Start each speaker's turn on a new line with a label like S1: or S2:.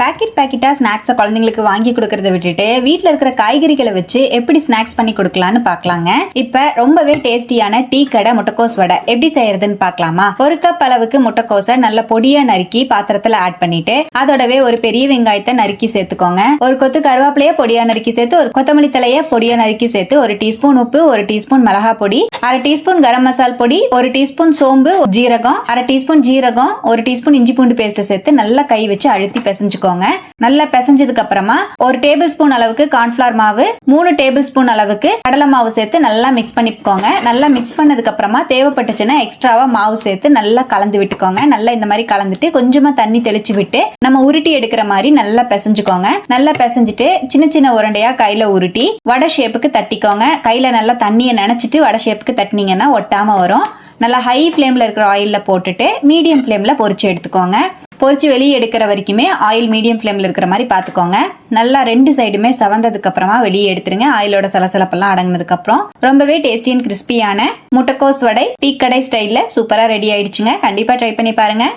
S1: பாக்கெட்டா ஸ்நாக்ஸை குழந்தைங்களுக்கு வாங்கி கொடுக்கறத விட்டுட்டு வீட்டில் இருக்கிற காய்கறிகளை வச்சு எப்படி ஸ்நாக்ஸ் பண்ணி கொடுக்கலாம்னு பார்க்கலாங்க. இப்ப ரொம்பவே டேஸ்டியான டீ கடை முட்டைக்கோஸ் வடை எப்படி செய்யறதுன்னு பார்க்கலாமா? 1 கப் அளவுக்கு முட்டைக்கோஸை நல்ல பொடியா நறுக்கி பாத்திரத்துல ஆட் பண்ணிட்டு அதோடவே ஒரு பெரிய வெங்காயத்தை நறுக்கி சேர்த்துக்கோங்க. ஒரு கொத்து கருவேப்பிலைய பொடியா நறுக்கி சேர்த்து, ஒரு கொத்தமல்லி தலைய பொடியா நறுக்கி சேர்த்து, 1 டீஸ்பூன் உப்பு, 1 டீஸ்பூன் மிளகா பொடி, 1/2 டீஸ்பூன் கரம் மசால் பொடி, 1 டீஸ்பூன் சோம்பு, ஜீரகம், 1/2 டீஸ்பூன் ஜீரகம், 1 டீஸ்பூன் இஞ்சி பூண்டு பேஸ்ட் சேர்த்து நல்லா கை வச்சு அழுத்தி பிசைஞ்சுக்கோங்க. நல்லா பிசைஞ்சதுக்கு அப்புறமா 1 டேபிள் ஸ்பூன் அளவுக்கு கார்ன்ஃபிளவர் மாவு, 3 டேபிள் ஸ்பூன் அளவுக்கு கடலை மாவு சேர்த்து நல்லா மிக்ஸ் பண்ணிக்கோங்க. நல்லா மிக்ஸ் பண்ணதுக்கு அப்புறமா தேவைப்பட்டுச்சுன்னா எக்ஸ்ட்ராவா மாவு சேர்த்து நல்லா கலந்து விட்டுக்கோங்க. நல்லா இந்த மாதிரி கலந்துட்டு கொஞ்சமா தண்ணி தெளிச்சு விட்டு நம்ம உருட்டி எடுக்கிற மாதிரி நல்லா பிசைஞ்சுக்கோங்க. நல்லா பிசைஞ்சிட்டு சின்ன சின்ன உருண்டையா கையில உருட்டி வடை ஷேப்புக்கு தட்டிக்கோங்க. கையில நல்லா தண்ணியை நினைச்சிட்டு வடை ஷேப்புக்கு தட்டினீங்கன்னா ஒட்டாம வரும். நல்லா ஹை ஃப்ளேம்ல இருக்கிற ஆயில்ல போட்டுட்டு மீடியம் ஃப்ளேம்ல பொரிச்சு எடுத்துக்கோங்க. பொரிச்சு வெளியே எடுக்கிற வரைக்குமே ஆயில் மீடியம் ஃப்ளேம்ல இருக்கிற மாதிரி பாத்துக்கோங்க. நல்லா 2 சைடுமே செவந்ததுக்கு அப்புறமா வெளியே எடுத்துருங்க. ஆயிலோட சலசலப்பெல்லாம் அடங்கினதுக்கு அப்புறம் ரொம்பவே டேஸ்டி அண்ட் கிறிஸ்பியான முட்டைக்கோஸ் வடை டீ கடை ஸ்டைல்ல சூப்பரா ரெடி ஆயிடுச்சுங்க. கண்டிப்பா ட்ரை பண்ணி பாருங்க.